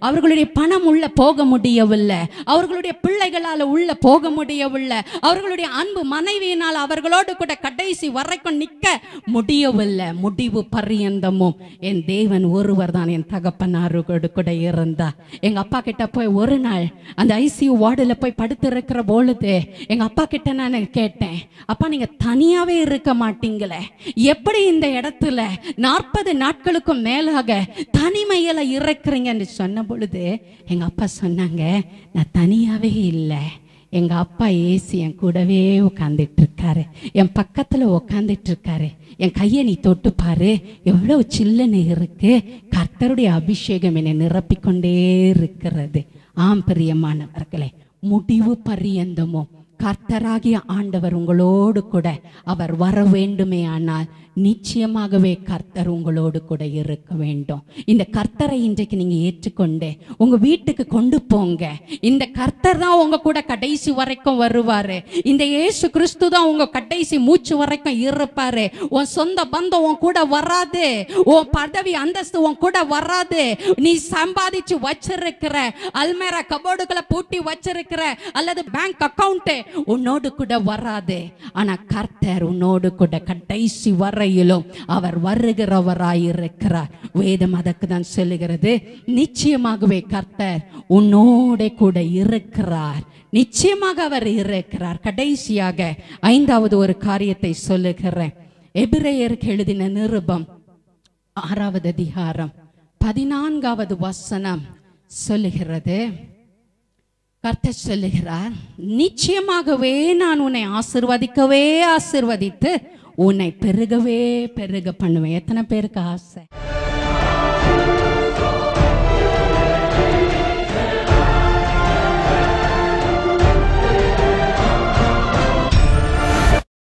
அவர்களுடைய பணம் உள்ள போக முடியவில்லை, அவர்களுடைய பிள்ளைகளால் உள்ள போக முடியவில்லை, அவர்களுடைய அன்பு மனைவியினால் அவர்களோடு கூட கடைசி வரைக்கும் நிற்க முடியவில்லை. முடிவு பரியந்தமும் என் தேவன் ஒருவர் தான் என் தகப்பனாரோடு கூட இருந்தா. எங்க அப்பா கிட்ட போய் ஒரு நாள் அந்த ஐசியூ வார்டில் போய் படுத்து இருக்கிற பொழுது எங்க அப்பா கிட்ட நான் கேட்டேன், அப்பா நீங்க தனியாவே இருக்க மாட்டீங்களே, எப்படி இந்த இடத்துல 40 நாட்களுக்கும் மேலாக தனிமையில இருக்கிறீங்கன்னு சொன்ன பொழுது எங்க அப்பா சொன்னாங்க, நான் தனியாவே இல்லை, எங்க அப்பா ஏசி என் கூடவே உட்காந்துட்டு இருக்காரு, என் பக்கத்துல உட்காந்துட்டு இருக்காரு, என் கையை நீ தொட்டு பாரு எவ்வளவு சில்லுன்னு இருக்கு, கர்த்தருடைய அபிஷேகம் என்னை நிரப்பிக்கொண்டே இருக்கிறது. ஆம் பிரியமானவர்களே, முடிவு பரியந்தமும் கர்த்தராகிய ஆண்டவர் உங்களோடு கூட அவர் வர வேண்டுமே ஆனால் நிச்சயமாகவே கர்த்தர் உங்களோடு கூட இருக்க வேண்டும். இந்த கர்த்தரை இன்றைக்கு நீங்க ஏற்றுக்கொண்டு உங்க வீட்டுக்கு கொண்டு போங்க. இந்த கர்த்தர் தான் உங்க கூட கடைசி வரைக்கும் வருவாரு. இந்த இயேசு கிறிஸ்து தான் உங்க கடைசி மூச்சு வரைக்கும் இருப்பாரு. உன் சொந்த பந்தம் உன் கூட வராது, உன் பதவி அந்தஸ்து உன் கூட வராது, நீ சம்பாதிச்சு வச்சிருக்கிற அல்மேரா கபோர்டுகளை பூட்டி வச்சிருக்கிற அல்லது பேங்க் அக்கவுண்ட் உன்னோடு கூட வராது. ஆனா கர்த்தர் உன்னோடு கூட கடைசி வரையிலும் அவர் வருகிறவராயிருக்கிறார். வேதம் அதற்கு தான் சொல்லுகிறது, நிச்சயமாகவே கர்த்தர் உன்னோட கூட இருக்கிறார், நிச்சயமாக அவர் இருக்கிறார். கடைசியாக 5வது ஒரு காரியத்தை சொல்லுகிறேன். எபிரேயருக்கு எழுதின நிருபம் 6வது அதிகாரம் 14வது வசனம் சொல்லுகிறது, கர்த்தர் சொல்லுகிறார், நிச்சயமாகவே நான் உன்னை ஆசீர்வதிக்கவே ஆசீர்வதித்து உன்னை பெருகவே பெருக பண்ணுவேன். எத்தனை பேருக்கு ஆசை?